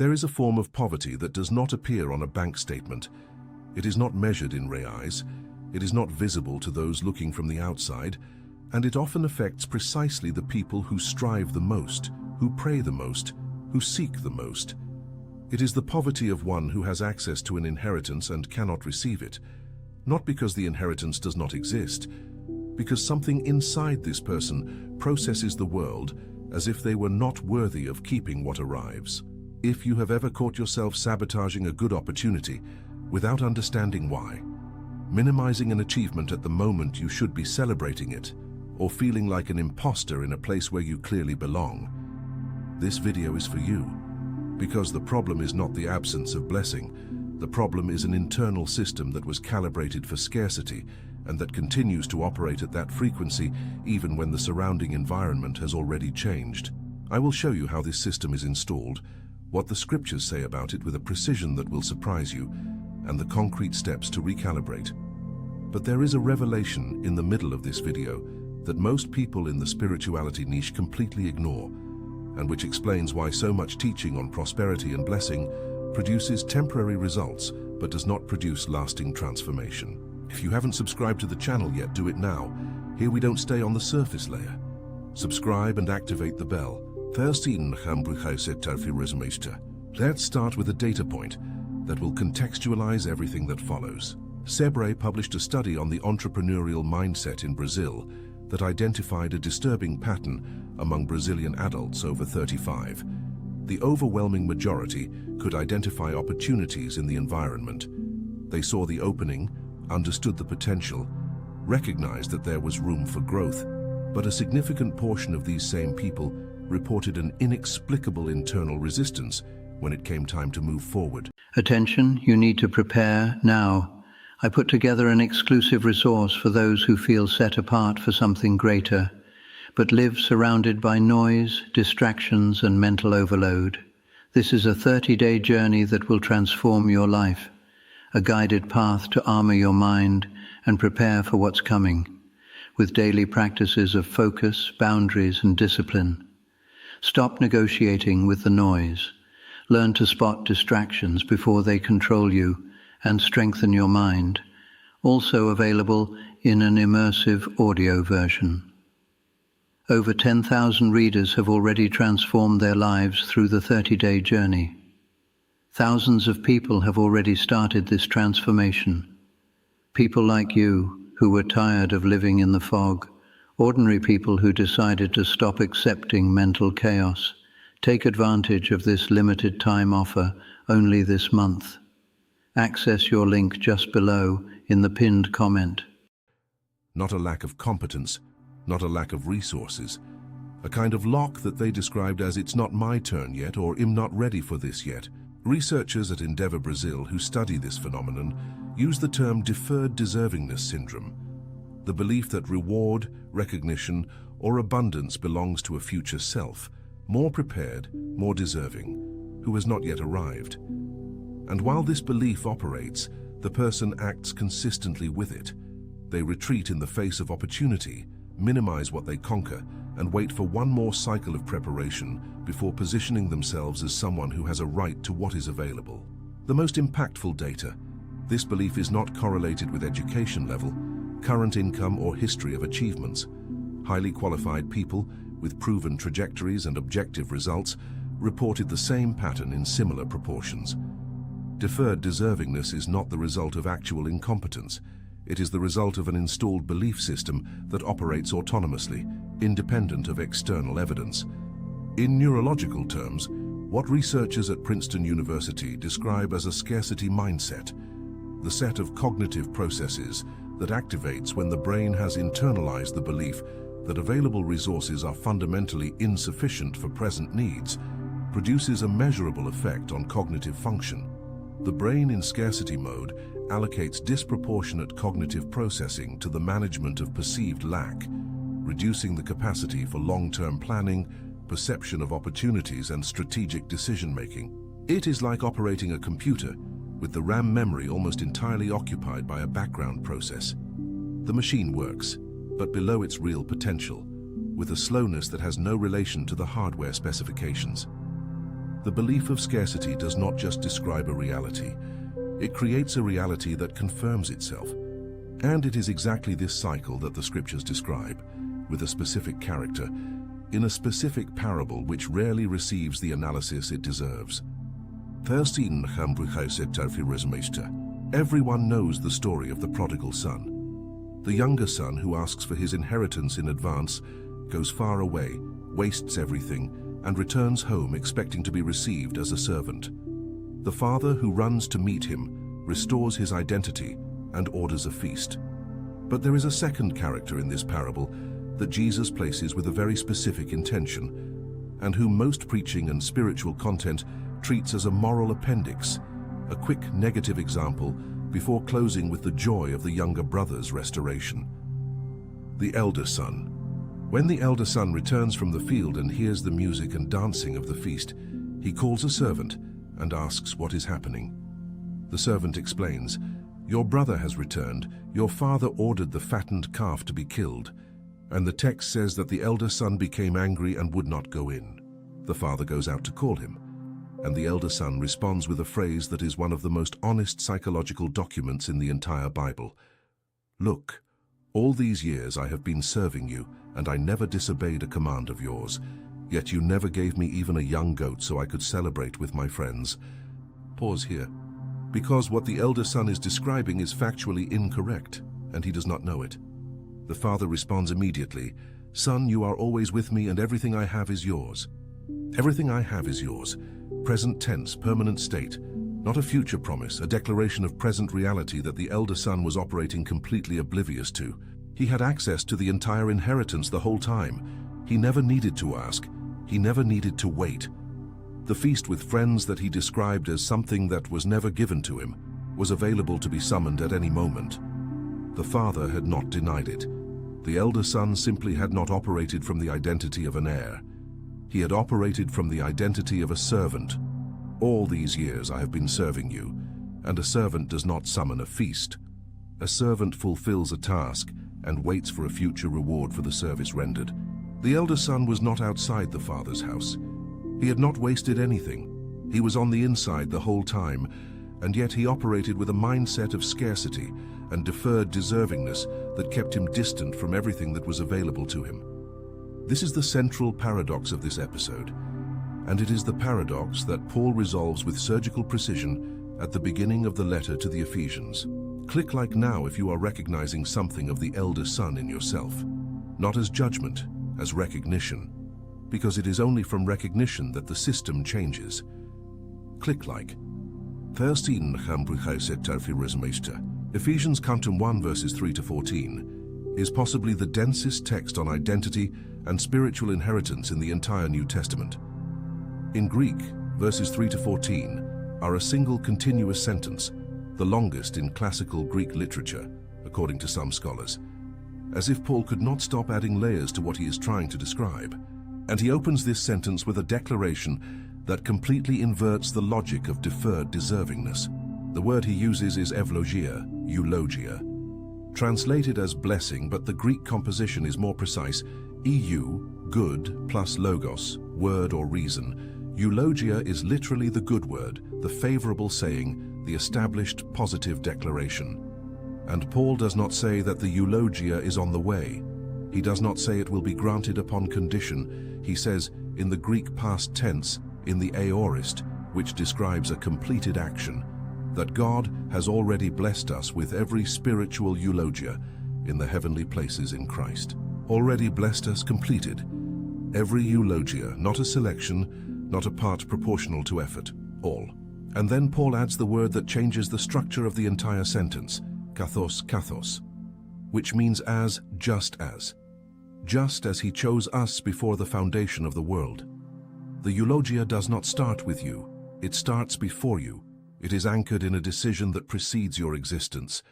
There is a form of poverty that does not appear on a bank statement. It is not measured in reais, it is not visible to those looking from the outside, and it often affects precisely the people who strive the most, who pray the most, who seek the most. It is the poverty of one who has access to an inheritance and cannot receive it, not because the inheritance does not exist, because something inside this person processes the world as if they were not worthy of keeping what arrives. If you have ever caught yourself sabotaging a good opportunity without understanding why, minimizing an achievement at the moment you should be celebrating it, or feeling like an imposter in a place where you clearly belong, this video is for you. Because the problem is not the absence of blessing, the problem is an internal system that was calibrated for scarcity and that continues to operate at that frequency even when the surrounding environment has already changed. I will show you how this system is installed, what the scriptures say about it with a precision that will surprise you, and the concrete steps to recalibrate. But there is a revelation in the middle of this video that most people in the spirituality niche completely ignore, and which explains why so much teaching on prosperity and blessing produces temporary results but does not produce lasting transformation. If you haven't subscribed to the channel yet, do it now. Here we don't stay on the surface layer. Subscribe and activate the bell. Let's start with a data point that will contextualize everything that follows. Sebre published a study on the entrepreneurial mindset in Brazil that identified a disturbing pattern among Brazilian adults over 35. The overwhelming majority could identify opportunities in the environment. They saw the opening, understood the potential, recognized that there was room for growth, but a significant portion of these same people reported an inexplicable internal resistance when it came time to move forward. Attention, you need to prepare now. I put together an exclusive resource for those who feel set apart for something greater, but live surrounded by noise, distractions, and mental overload. This is a 30-day journey that will transform your life, a guided path to armor your mind and prepare for what's coming, with daily practices of focus, boundaries, and discipline. Stop negotiating with the noise. Learn to spot distractions before they control you and strengthen your mind. Also available in an immersive audio version. Over 10,000 readers have already transformed their lives through the 30-day journey. Thousands of people have already started this transformation. People like you who were tired of living in the fog, ordinary people who decided to stop accepting mental chaos. Take advantage of this limited time offer only this month. Access your link just below in the pinned comment. Not a lack of competence, not a lack of resources, a kind of lock that they described as "it's not my turn yet" or "I'm not ready for this yet." Researchers at Endeavor Brazil who study this phenomenon use the term deferred deservingness syndrome, the belief that reward, recognition, or abundance belongs to a future self, more prepared, more deserving, who has not yet arrived. And while this belief operates, the person acts consistently with it. They retreat in the face of opportunity, minimize what they conquer, and wait for one more cycle of preparation before positioning themselves as someone who has a right to what is available. The most impactful data. This belief is not correlated with education level, current income, or history of achievements. Highly qualified people with proven trajectories and objective results reported the same pattern in similar proportions. Deferred deservingness is not the result of actual incompetence. It is the result of an installed belief system that operates autonomously, independent of external evidence. In neurological terms, what researchers at Princeton University describe as a scarcity mindset, the set of cognitive processes that activates when the brain has internalized the belief that available resources are fundamentally insufficient for present needs, produces a measurable effect on cognitive function. The brain in scarcity mode allocates disproportionate cognitive processing to the management of perceived lack, reducing the capacity for long-term planning, perception of opportunities, and strategic decision-making. It is like operating a computer, with the RAM memory almost entirely occupied by a background process. The machine works, but below its real potential, with a slowness that has no relation to the hardware specifications. The belief of scarcity does not just describe a reality. It creates a reality that confirms itself. And it is exactly this cycle that the scriptures describe, with a specific character, in a specific parable which rarely receives the analysis it deserves. Everyone knows the story of the prodigal son. The younger son, who asks for his inheritance in advance, goes far away, wastes everything, and returns home expecting to be received as a servant. The father, who runs to meet him, restores his identity and orders a feast. But there is a second character in this parable that Jesus places with a very specific intention, and whom most preaching and spiritual content treats as a moral appendix, a quick negative example before closing with the joy of the younger brother's restoration. The elder son. When the elder son returns from the field and hears the music and dancing of the feast, he calls a servant and asks what is happening. The servant explains, "Your brother has returned. Your father ordered the fattened calf to be killed." And the text says that the elder son became angry and would not go in. The father goes out to call him, and the elder son responds with a phrase that is one of the most honest psychological documents in the entire Bible. "Look, all these years I have been serving you, and I never disobeyed a command of yours. Yet you never gave me even a young goat so I could celebrate with my friends." Pause here, because what the elder son is describing is factually incorrect, and he does not know it. The father responds immediately, "Son, you are always with me, and everything I have is yours." Everything I have is yours. Present tense, permanent state, not a future promise, a declaration of present reality that the elder son was operating completely oblivious to. He had access to the entire inheritance the whole time. He never needed to ask. He never needed to wait. The feast with friends that he described as something that was never given to him was available to be summoned at any moment. The father had not denied it. The elder son simply had not operated from the identity of an heir. He had operated from the identity of a servant. "All these years I have been serving you, and a servant does not summon a feast. A servant fulfills a task and waits for a future reward for the service rendered." The elder son was not outside the father's house. He had not wasted anything. He was on the inside the whole time, and yet he operated with a mindset of scarcity and deferred deservingness that kept him distant from everything that was available to him. This is the central paradox of this episode, and it is the paradox that Paul resolves with surgical precision at the beginning of the letter to the Ephesians. Click like now if you are recognizing something of the elder son in yourself, not as judgment, as recognition, because it is only from recognition that the system changes. Click like. Ephesians Cantum 1 verses 3 to 14 is possibly the densest text on identity and spiritual inheritance in the entire New Testament. In Greek, verses 3 to 14 are a single continuous sentence, the longest in classical Greek literature, according to some scholars, as if Paul could not stop adding layers to what he is trying to describe. And he opens this sentence with a declaration that completely inverts the logic of deferred deservingness. The word he uses is eulogia, translated as blessing, but the Greek composition is more precise. Good, plus logos, word or reason. Eulogia is literally the good word, the favorable saying, the established positive declaration. And Paul does not say that the eulogia is on the way. He does not say it will be granted upon condition. He says, in the Greek past tense, in the aorist, which describes a completed action, that God has already blessed us with every spiritual eulogia in the heavenly places in Christ. Already blessed us, completed. Every eulogia, not a selection, not a part proportional to effort, all. And then Paul adds the word that changes the structure of the entire sentence, kathos, which means as, just as he chose us before the foundation of the world. The eulogia does not start with you, it starts before you. It is anchored in a decision that precedes your existence.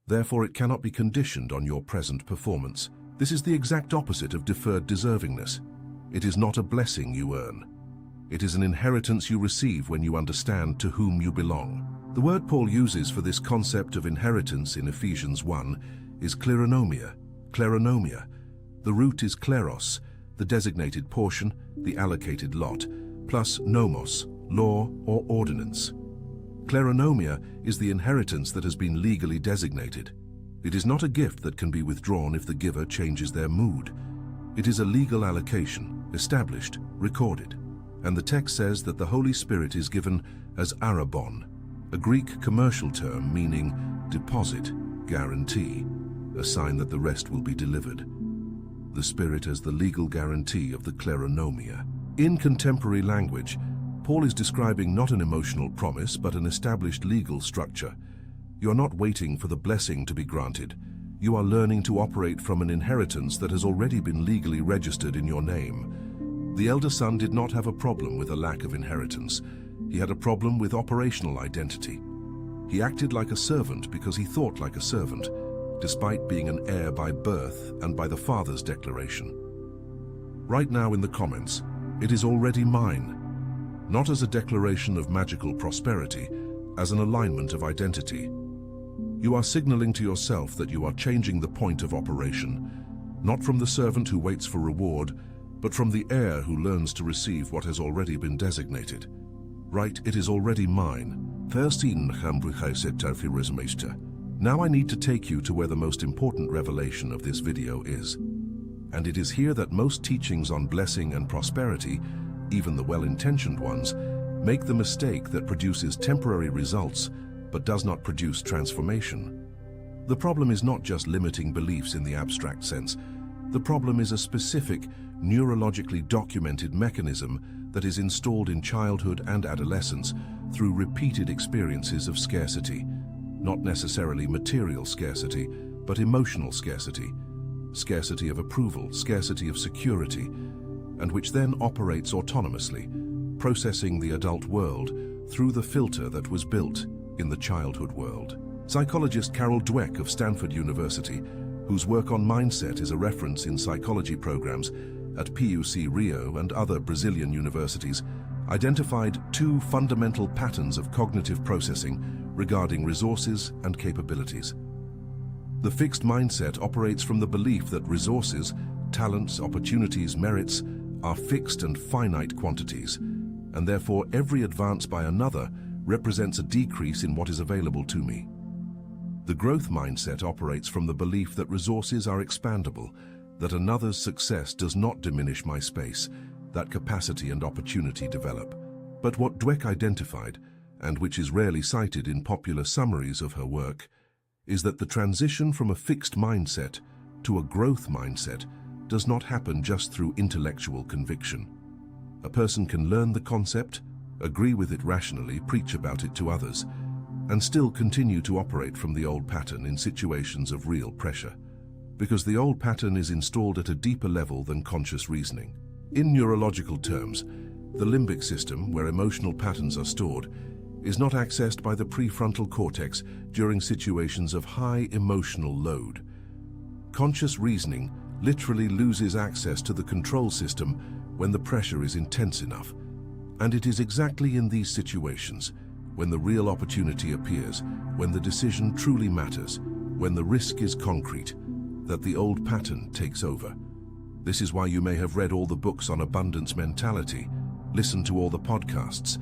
Therefore, it cannot be conditioned on your present performance. This is the exact opposite of deferred deservingness. It is not a blessing you earn. It is an inheritance you receive when you understand to whom you belong. The word Paul uses for this concept of inheritance in Ephesians 1 is kleronomia. The root is kleros, the designated portion, the allocated lot, plus nomos, law or ordinance. Kleronomia is the inheritance that has been legally designated. It is not a gift that can be withdrawn if the giver changes their mood. It is a legal allocation, established, recorded. And the text says that the Holy Spirit is given as arabon, a Greek commercial term meaning deposit, guarantee, a sign that the rest will be delivered. The Spirit as the legal guarantee of the kleronomia. In contemporary language, Paul is describing not an emotional promise but an established legal structure. You are not waiting for the blessing to be granted. You are learning to operate from an inheritance that has already been legally registered in your name. The elder son did not have a problem with a lack of inheritance. He had a problem with operational identity. He acted like a servant because he thought like a servant, despite being an heir by birth and by the Father's declaration. Right now in the comments, it is already mine, not as a declaration of magical prosperity, as an alignment of identity. You are signaling to yourself that you are changing the point of operation, not from the servant who waits for reward, but from the heir who learns to receive what has already been designated. Right, it is already mine. Now I need to take you to where the most important revelation of this video is. And it is here that most teachings on blessing and prosperity, even the well-intentioned ones, make the mistake that produces temporary results but does not produce transformation. The problem is not just limiting beliefs in the abstract sense. The problem is a specific, neurologically documented mechanism that is installed in childhood and adolescence through repeated experiences of scarcity. Not necessarily material scarcity, but emotional scarcity. Scarcity of approval, scarcity of security, and which then operates autonomously, processing the adult world through the filter that was built in the childhood world. Psychologist Carol Dweck of Stanford University, whose work on mindset is a reference in psychology programs at PUC Rio and other Brazilian universities, identified two fundamental patterns of cognitive processing regarding resources and capabilities. The fixed mindset operates from the belief that resources, talents, opportunities, merits are fixed and finite quantities, and therefore every advance by another represents a decrease in what is available to me. The growth mindset operates from the belief that resources are expandable, that another's success does not diminish my space, that capacity and opportunity develop. But what Dweck identified, and which is rarely cited in popular summaries of her work, is that the transition from a fixed mindset to a growth mindset does not happen just through intellectual conviction. A person can learn the concept, agree with it rationally, preach about it to others, and still continue to operate from the old pattern in situations of real pressure, because the old pattern is installed at a deeper level than conscious reasoning. In neurological terms, the limbic system, where emotional patterns are stored, is not accessed by the prefrontal cortex during situations of high emotional load. Conscious reasoning literally loses access to the control system when the pressure is intense enough. And it is exactly in these situations, when the real opportunity appears, when the decision truly matters, when the risk is concrete, that the old pattern takes over. This is why you may have read all the books on abundance mentality, listened to all the podcasts,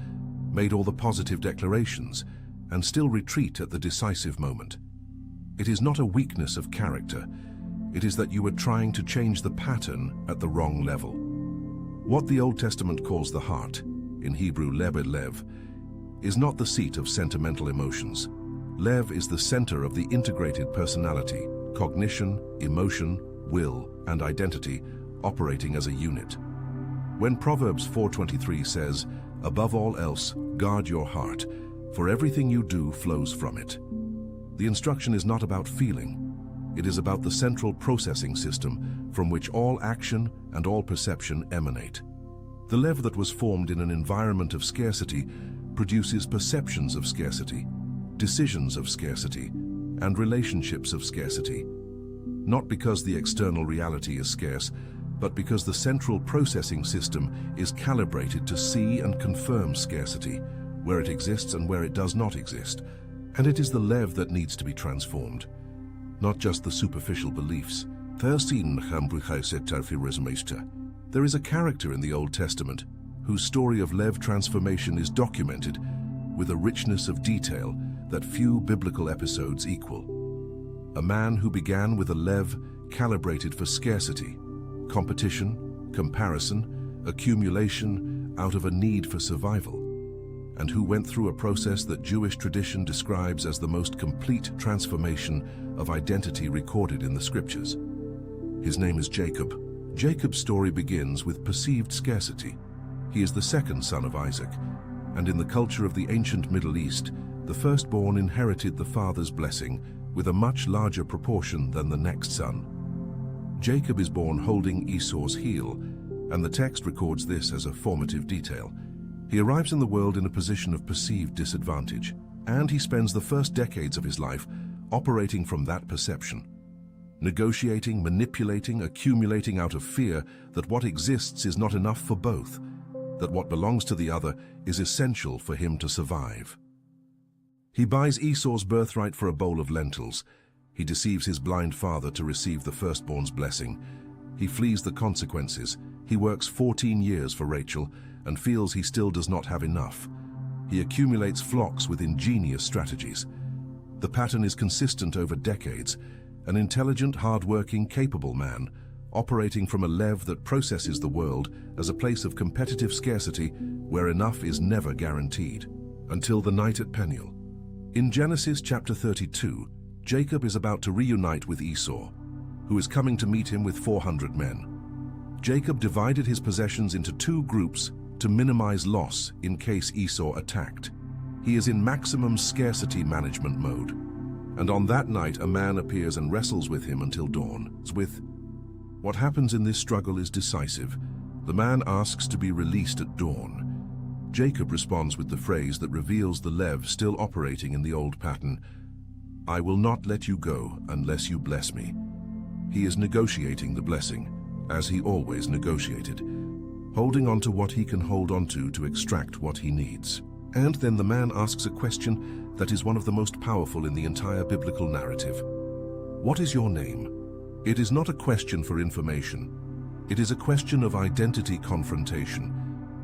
made all the positive declarations, and still retreat at the decisive moment. It is not a weakness of character. It is that you are trying to change the pattern at the wrong level. What the Old Testament calls the heart, in Hebrew lev, is not the seat of sentimental emotions. Lev is the center of the integrated personality, cognition, emotion, will, and identity operating as a unit. When Proverbs 4:23 says, "Above all else, guard your heart, for everything you do flows from it," the instruction is not about feeling. It is about the central processing system from which all action and all perception emanate. The lev that was formed in an environment of scarcity produces perceptions of scarcity, decisions of scarcity, and relationships of scarcity. Not because the external reality is scarce, but because the central processing system is calibrated to see and confirm scarcity, where it exists and where it does not exist. And it is the lev that needs to be transformed, not just the superficial beliefs. There is a character in the Old Testament, whose story of Lev transformation is documented with a richness of detail that few biblical episodes equal. A man who began with a Lev calibrated for scarcity, competition, comparison, accumulation out of a need for survival, and who went through a process that Jewish tradition describes as the most complete transformation of identity recorded in the scriptures. His name is Jacob. Jacob's story begins with perceived scarcity. He is the second son of Isaac, and in the culture of the ancient Middle East, the firstborn inherited the father's blessing with a much larger proportion than the next son. Jacob is born holding Esau's heel, and the text records this as a formative detail. He arrives in the world in a position of perceived disadvantage, and he spends the first decades of his life operating from that perception, negotiating, manipulating, accumulating out of fear that what exists is not enough for both, that what belongs to the other is essential for him to survive. He buys Esau's birthright for a bowl of lentils. He deceives his blind father to receive the firstborn's blessing. He flees the consequences. He works 14 years for Rachel and feels he still does not have enough. He accumulates flocks with ingenious strategies. The pattern is consistent over decades. An intelligent, hard-working, capable man, operating from a Lev that processes the world as a place of competitive scarcity where enough is never guaranteed. Until the night at Peniel. In Genesis chapter 32, Jacob is about to reunite with Esau, who is coming to meet him with 400 men. Jacob divided his possessions into two groups to minimize loss in case Esau attacked. He is in maximum scarcity management mode. And on that night, a man appears and wrestles with him until dawn. What happens in this struggle is decisive. The man asks to be released at dawn. Jacob responds with the phrase that reveals the Lev still operating in the old pattern: "I will not let you go unless you bless me." He is negotiating the blessing, as he always negotiated, holding on to what he can hold on to extract what he needs. And then the man asks a question that is one of the most powerful in the entire biblical narrative. What is your name? It is not a question for information. It is a question of identity confrontation,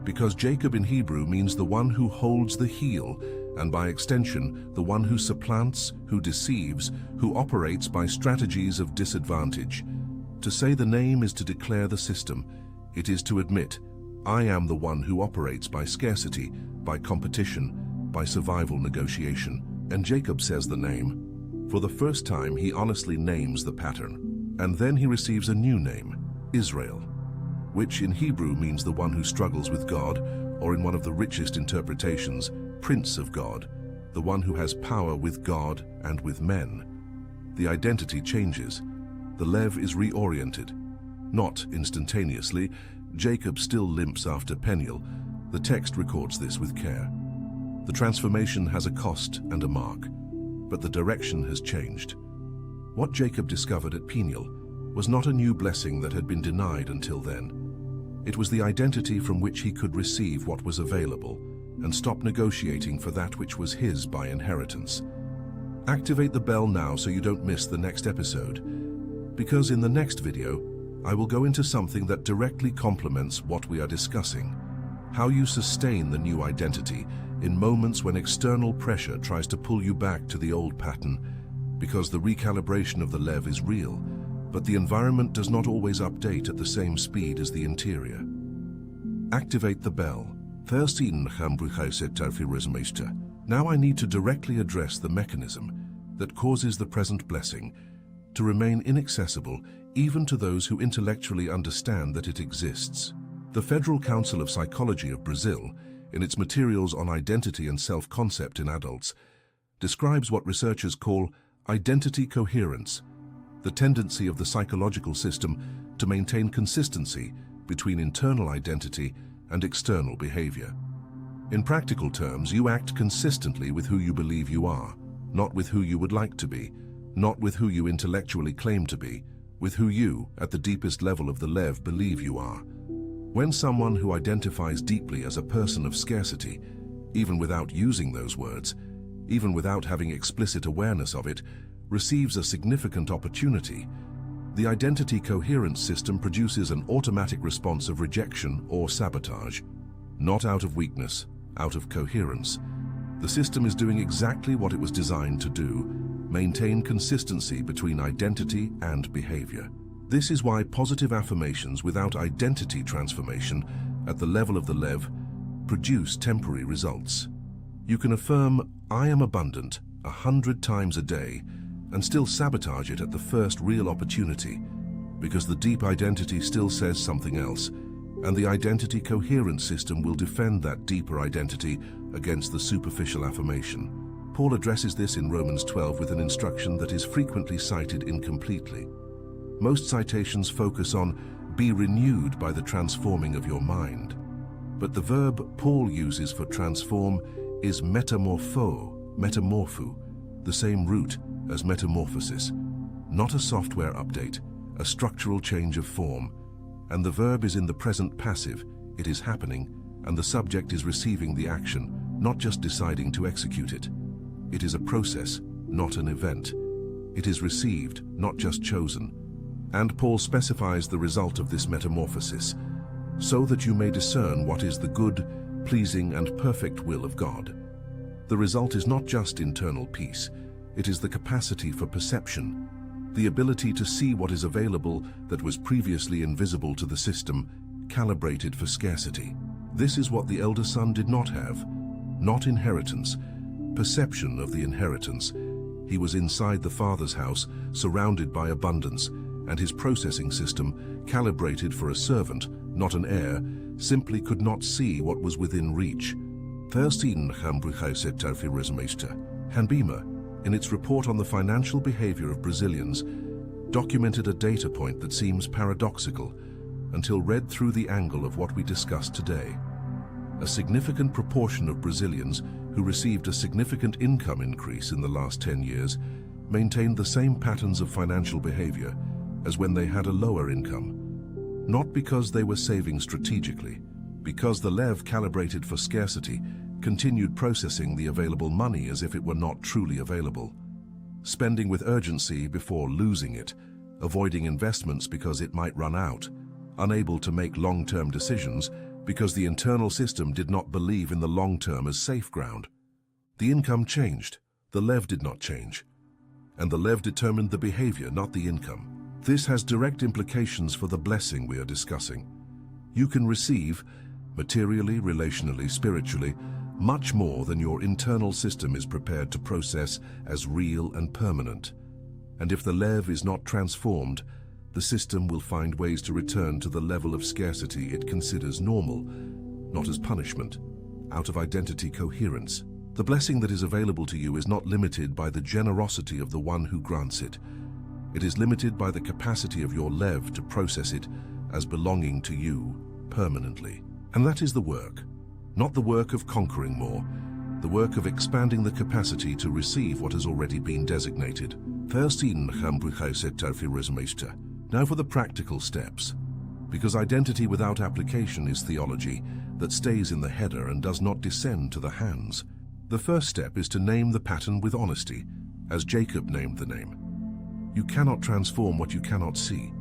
because Jacob in Hebrew means the one who holds the heel, and by extension, the one who supplants, who deceives, who operates by strategies of disadvantage. To say the name is to declare the system. It is to admit, I am the one who operates by scarcity, by competition, by survival negotiation. And Jacob says the name. For the first time, he honestly names the pattern. And then he receives a new name, Israel, which in Hebrew means the one who struggles with God, or in one of the richest interpretations, Prince of God, the one who has power with God and with men. The identity changes. The Lev is reoriented. Not instantaneously. Jacob still limps after Peniel. The text records this with care. The transformation has a cost and a mark, but the direction has changed. What Jacob discovered at Peniel was not a new blessing that had been denied until then. It was the identity from which he could receive what was available and stop negotiating for that which was his by inheritance. Activate the bell now so you don't miss the next episode, because in the next video, I will go into something that directly complements what we are discussing: how you sustain the new identity in moments when external pressure tries to pull you back to the old pattern, because the recalibration of the Lev is real, but the environment does not always update at the same speed as the interior. Activate the bell. Now I need to directly address the mechanism that causes the present blessing to remain inaccessible even to those who intellectually understand that it exists. The Federal Council of Psychology of Brazil, in its materials on identity and self-concept in adults, describes what researchers call identity coherence, the tendency of the psychological system to maintain consistency between internal identity and external behavior. In practical terms, you act consistently with who you believe you are, not with who you would like to be, not with who you intellectually claim to be, with who you, at the deepest level of the Lev, believe you are. When someone who identifies deeply as a person of scarcity, even without using those words, even without having explicit awareness of it, receives a significant opportunity, the identity coherence system produces an automatic response of rejection or sabotage. not out of weakness, out of coherence. The system is doing exactly what it was designed to do: maintain consistency between identity and behavior. This is why positive affirmations without identity transformation at the level of the Lev produce temporary results. You can affirm, "I am abundant," 100 times a day and still sabotage it at the first real opportunity, because the deep identity still says something else, and the identity coherence system will defend that deeper identity against the superficial affirmation. Paul addresses this in Romans 12 with an instruction that is frequently cited incompletely. Most citations focus on "be renewed by the transforming of your mind." But the verb Paul uses for transform is metamorpho, the same root as metamorphosis, not a software update, a structural change of form. And the verb is in the present passive, it is happening, and the subject is receiving the action, not just deciding to execute it. It is a process, not an event. It is received, not just chosen. And Paul specifies the result of this metamorphosis, so that you may discern what is the good, pleasing, and perfect will of God. The result is not just internal peace, it is the capacity for perception, the ability to see what is available that was previously invisible to the system, calibrated for scarcity. This is what the elder son did not have, not inheritance, perception of the inheritance. He was inside the Father's house, surrounded by abundance, and his processing system, calibrated for a servant, not an heir, simply could not see what was within reach. Hanbima, in its report on the financial behavior of Brazilians, documented a data point that seems paradoxical until read through the angle of what we discussed today. A significant proportion of Brazilians who received a significant income increase in the last 10 years maintained the same patterns of financial behavior as when they had a lower income. Not because they were saving strategically, because the Lev calibrated for scarcity continued processing the available money as if it were not truly available, spending with urgency before losing it, avoiding investments because it might run out, unable to make long-term decisions because the internal system did not believe in the long-term as safe ground. The income changed, the Lev did not change, and the Lev determined the behavior, not the income. This has direct implications for the blessing we are discussing. You can receive, materially, relationally, spiritually, much more than your internal system is prepared to process as real and permanent. And if the Lev is not transformed, the system will find ways to return to the level of scarcity it considers normal, not as punishment, out of identity coherence. The blessing that is available to you is not limited by the generosity of the one who grants it. It is limited by the capacity of your Lev to process it as belonging to you permanently. And that is the work. Not the work of conquering more, the work of expanding the capacity to receive what has already been designated. Now for the practical steps. Because identity without application is theology that stays in the header and does not descend to the hands. The first step is to name the pattern with honesty, as Jacob named the name. You cannot transform what you cannot see,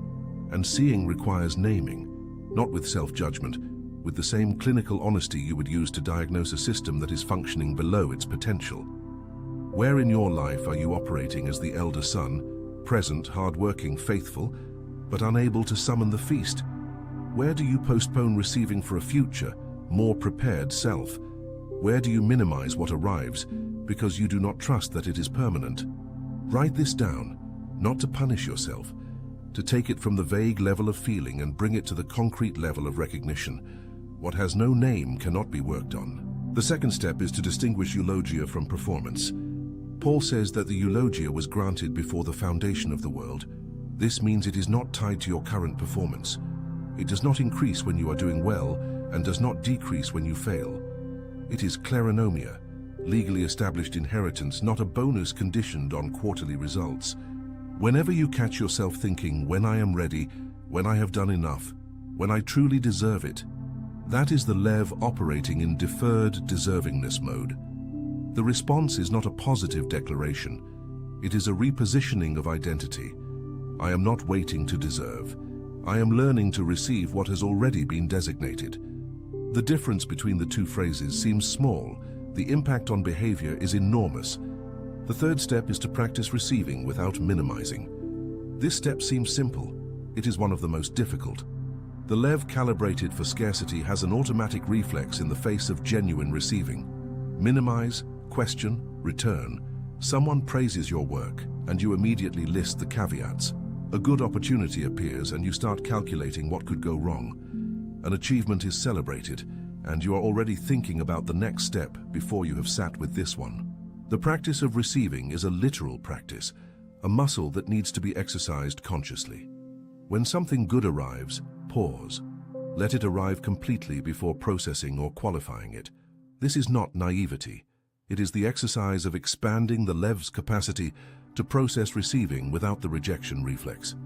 and seeing requires naming, not with self-judgment, with the same clinical honesty you would use to diagnose a system that is functioning below its potential. Where in your life are you operating as the elder son, present, hard-working, faithful, but unable to summon the feast? Where do you postpone receiving for a future, more prepared self? Where do you minimize what arrives because you do not trust that it is permanent? Write this down, not to punish yourself, to take it from the vague level of feeling and bring it to the concrete level of recognition. What has no name cannot be worked on. The second step is to distinguish eulogia from performance. Paul says that the eulogia was granted before the foundation of the world. This means it is not tied to your current performance. It does not increase when you are doing well and does not decrease when you fail. It is kleronomia, legally established inheritance, not a bonus conditioned on quarterly results. Whenever you catch yourself thinking, when I am ready, when I have done enough, when I truly deserve it, that is the Lev operating in deferred deservingness mode. The response is not a positive declaration. It is a repositioning of identity. I am not waiting to deserve. I am learning to receive what has already been designated. The difference between the two phrases seems small. The impact on behavior is enormous. The third step is to practice receiving without minimizing. This step seems simple. It is one of the most difficult. The Lev calibrated for scarcity has an automatic reflex in the face of genuine receiving. Minimize, question, return. Someone praises your work, and you immediately list the caveats. A good opportunity appears, and you start calculating what could go wrong. An achievement is celebrated, and you are already thinking about the next step before you have sat with this one. The practice of receiving is a literal practice, a muscle that needs to be exercised consciously. When something good arrives, pause. Let it arrive completely before processing or qualifying it. This is not naivety. It is the exercise of expanding the Lev's capacity to process receiving without the rejection reflex.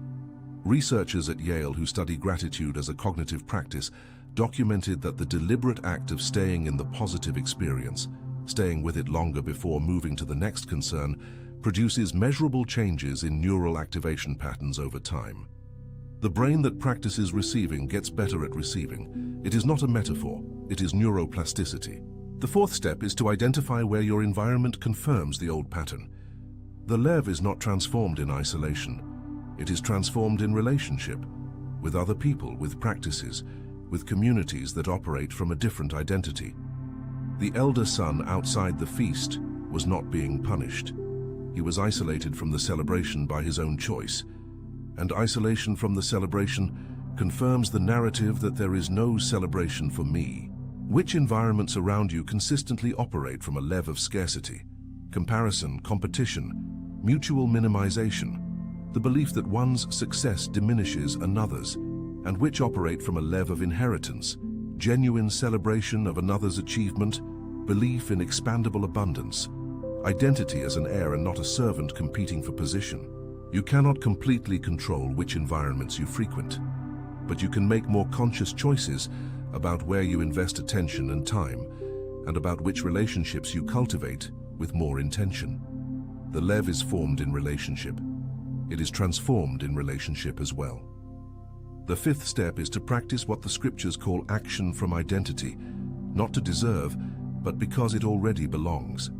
Researchers at Yale who study gratitude as a cognitive practice documented that the deliberate act of staying in the positive experience, staying with it longer before moving to the next concern, produces measurable changes in neural activation patterns over time. The brain that practices receiving gets better at receiving. It is not a metaphor, it is neuroplasticity. The fourth step is to identify where your environment confirms the old pattern. The Lev is not transformed in isolation. It is transformed in relationship, with other people, with practices, with communities that operate from a different identity. The elder son outside the feast was not being punished. He was isolated from the celebration by his own choice. And isolation from the celebration confirms the narrative that there is no celebration for me. Which environments around you consistently operate from a Lev of scarcity, comparison, competition, mutual minimization, the belief that one's success diminishes another's, and which operate from a Lev of inheritance, genuine celebration of another's achievement, belief in expandable abundance, identity as an heir and not a servant competing for position. You cannot completely control which environments you frequent, but you can make more conscious choices about where you invest attention and time, and about which relationships you cultivate with more intention. The Lev is formed in relationship. It is transformed in relationship as well. The fifth step is to practice what the scriptures call action from identity, not to deserve, but because it already belongs.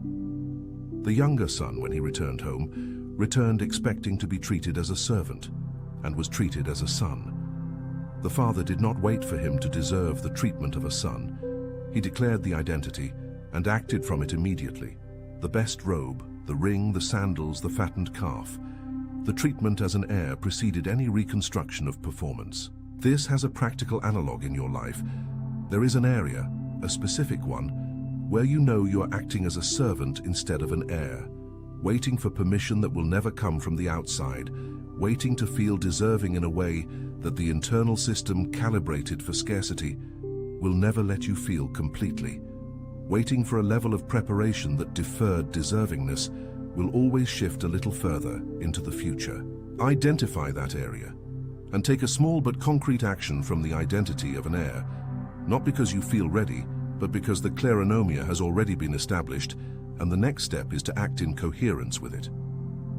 The younger son, when he returned home, returned expecting to be treated as a servant, and was treated as a son. The father did not wait for him to deserve the treatment of a son. He declared the identity and acted from it immediately. The best robe, the ring, the sandals, the fattened calf. The treatment as an heir preceded any reconstruction of performance. This has a practical analog in your life. There is an area, a specific one, where you know you are acting as a servant instead of an heir, waiting for permission that will never come from the outside, waiting to feel deserving in a way that the internal system calibrated for scarcity will never let you feel completely. Waiting for a level of preparation that deferred deservingness will always shift a little further into the future. Identify that area and take a small but concrete action from the identity of an heir, not because you feel ready, but because the kleronomia has already been established, and the next step is to act in coherence with it.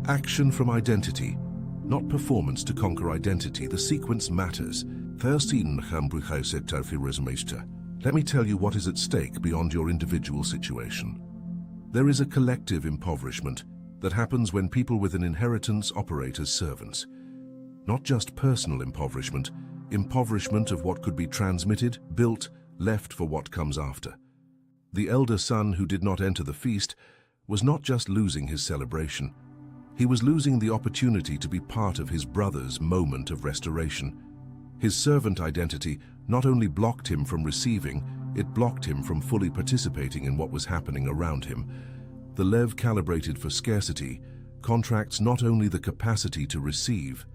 Action from identity, not performance to conquer identity. The sequence matters. Let me tell you what is at stake beyond your individual situation. There is a collective impoverishment that happens when people with an inheritance operate as servants. Not just personal impoverishment, impoverishment of what could be transmitted, built, left for what comes after. The elder son who did not enter the feast was not just losing his celebration. He was losing the opportunity to be part of his brother's moment of restoration. His servant identity not only blocked him from receiving, it blocked him from fully participating in what was happening around him. The Lev calibrated for scarcity contracts not only the capacity to receive,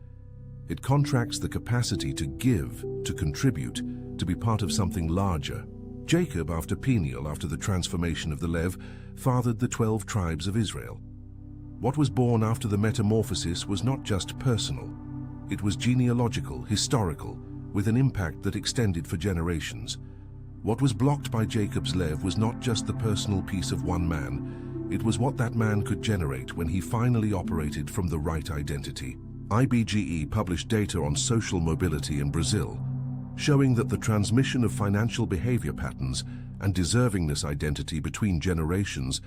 it contracts the capacity to give, to contribute, to be part of something larger. Jacob, after Peniel, after the transformation of the Lev, fathered the 12 tribes of Israel. What was born after the metamorphosis was not just personal. It was genealogical, historical, with an impact that extended for generations. What was blocked by Jacob's Lev was not just the personal piece of one man. It was what that man could generate when he finally operated from the right identity. IBGE published data on social mobility in Brazil. showing that the transmission of financial behavior patterns and deservingness identity between generations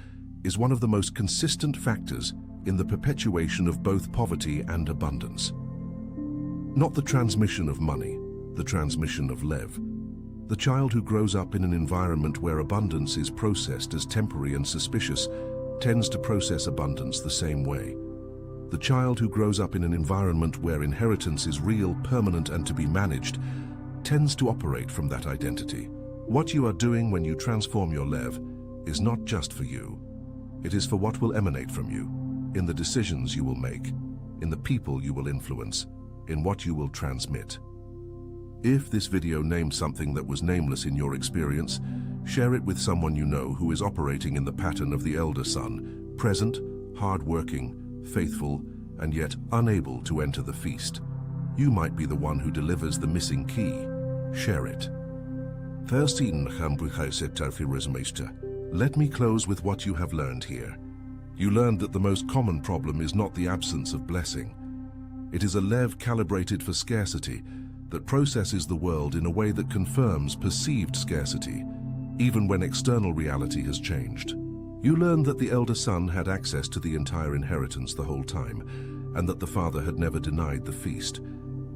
is one of the most consistent factors in the perpetuation of both poverty and abundance. Not the transmission of money, the transmission of lev. The child who grows up in an environment where abundance is processed as temporary and suspicious tends to process abundance the same way. The child who grows up in an environment where inheritance is real, permanent, and to be managed tends to operate from that identity. What you are doing when you transform your lev is not just for you. It is for what will emanate from you, in the decisions you will make, in the people you will influence, in what you will transmit. If this video named something that was nameless in your experience, share it with someone you know who is operating in the pattern of the elder son, present, hard-working, faithful, and yet unable to enter the feast. You might be the one who delivers the missing key. Share it. Let me close with what you have learned here. You learned that the most common problem is not the absence of blessing. It is a lev calibrated for scarcity that processes the world in a way that confirms perceived scarcity, even when external reality has changed. You learned that the elder son had access to the entire inheritance the whole time, and that the father had never denied the feast.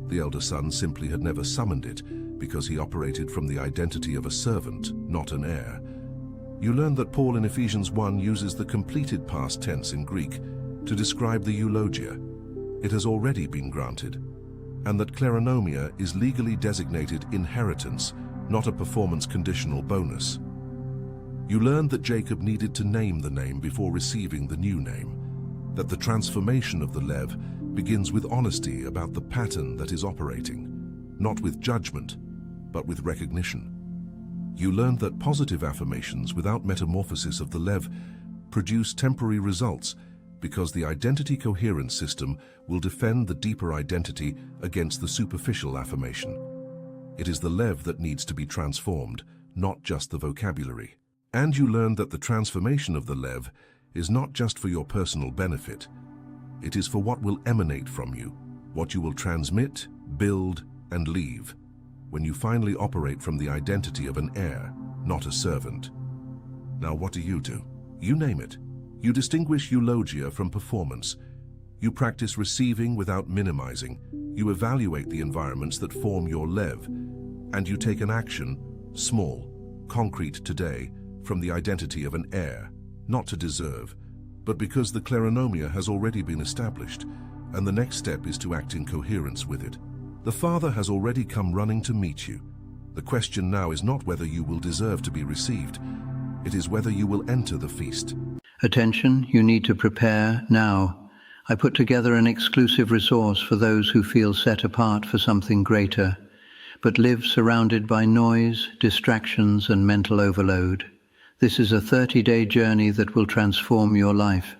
The elder son simply had never summoned it because he operated from the identity of a servant, not an heir. You learned that Paul in Ephesians 1 uses the completed past tense in Greek to describe the eulogia. It has already been granted, and that kleronomia is legally designated inheritance, not a performance-conditional bonus. You learned that Jacob needed to name the name before receiving the new name, that the transformation of the lev begins with honesty about the pattern that is operating, not with judgment, but with recognition. You learned that positive affirmations without metamorphosis of the lev produce temporary results because the identity coherence system will defend the deeper identity against the superficial affirmation. It is the lev that needs to be transformed, not just the vocabulary. And you learned that the transformation of the lev is not just for your personal benefit. It is for what will emanate from you, what you will transmit, build, and leave, when you finally operate from the identity of an heir, not a servant. Now what do? You name it. You distinguish eulogia from performance. You practice receiving without minimizing. You evaluate the environments that form your lev, and you take an action, small, concrete today, from the identity of an heir, not to deserve, but because the kleronomia has already been established, and the next step is to act in coherence with it. The Father has already come running to meet you. The question now is not whether you will deserve to be received. It is whether you will enter the feast. Attention, you need to prepare now. I put together an exclusive resource for those who feel set apart for something greater, but live surrounded by noise, distractions, and mental overload. This is a 30-day journey that will transform your life,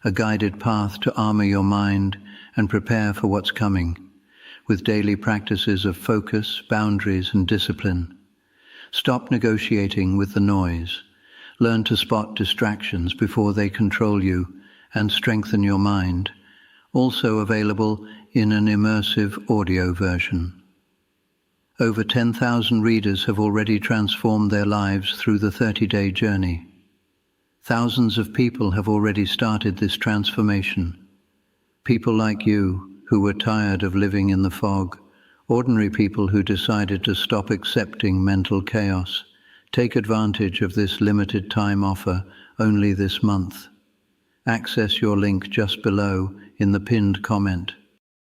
a guided path to armor your mind and prepare for what's coming, with daily practices of focus, boundaries, and discipline. Stop negotiating with the noise. Learn to spot distractions before they control you and strengthen your mind. Also available in an immersive audio version. Over 10,000 readers have already transformed their lives through the 30-day journey. Thousands of people have already started this transformation. People like you, who were tired of living in the fog, ordinary people who decided to stop accepting mental chaos. Take advantage of this limited time offer only this month. Access your link just below in the pinned comment.